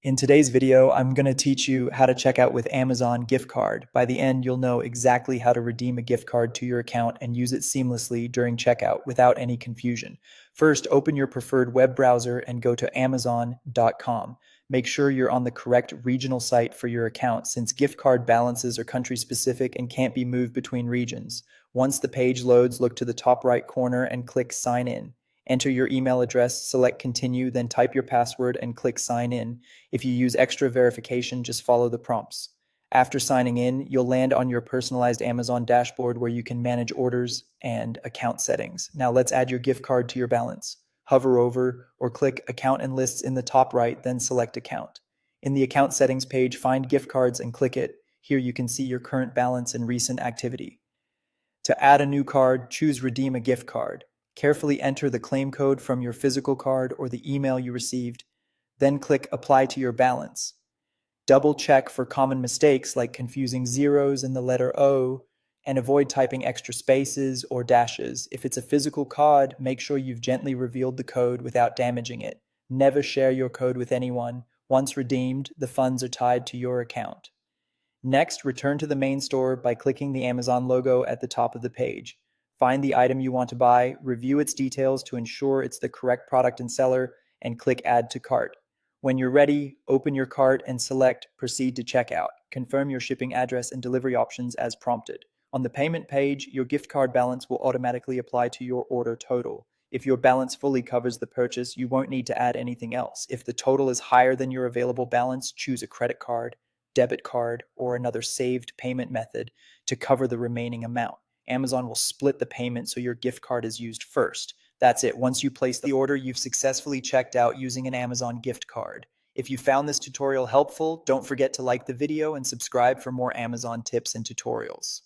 In today's video, I'm going to teach you how to check out with Amazon gift card. By the end, you'll know exactly how to redeem a gift card to your account and use it seamlessly during checkout without any confusion. First, open your preferred web browser and go to Amazon.com. Make sure you're on the correct regional site for your account since gift card balances are country specific and can't be moved between regions. Once the page loads, look to the top right corner and click Sign In. Enter your email address, select Continue, then type your password and click Sign In. If you use extra verification, just follow the prompts. After signing in, you'll land on your personalized Amazon dashboard where you can manage orders and account settings. Now let's add your gift card to your balance. Hover over or click Account and Lists in the top right, then select Account. In the Account Settings page, find Gift Cards and click it. Here you can see your current balance and recent activity. To add a new card, choose Redeem a Gift Card. Carefully enter the claim code from your physical card or the email you received. Then click Apply to your balance. Double check for common mistakes like confusing zeros in the letter O, and avoid typing extra spaces or dashes. If it's a physical card, make sure you've gently revealed the code without damaging it. Never share your code with anyone. Once redeemed, the funds are tied to your account. Next, return to the main store by clicking the Amazon logo at the top of the page. Find the item you want to buy, review its details to ensure it's the correct product and seller, and click Add to Cart. When you're ready, open your cart and select Proceed to Checkout. Confirm your shipping address and delivery options as prompted. On the payment page, your gift card balance will automatically apply to your order total. If your balance fully covers the purchase, you won't need to add anything else. If the total is higher than your available balance, choose a credit card, debit card, or another saved payment method to cover the remaining amount. Amazon will split the payment so your gift card is used first. That's it. Once you place the order, you've successfully checked out using an Amazon gift card. If you found this tutorial helpful, don't forget to like the video and subscribe for more Amazon tips and tutorials.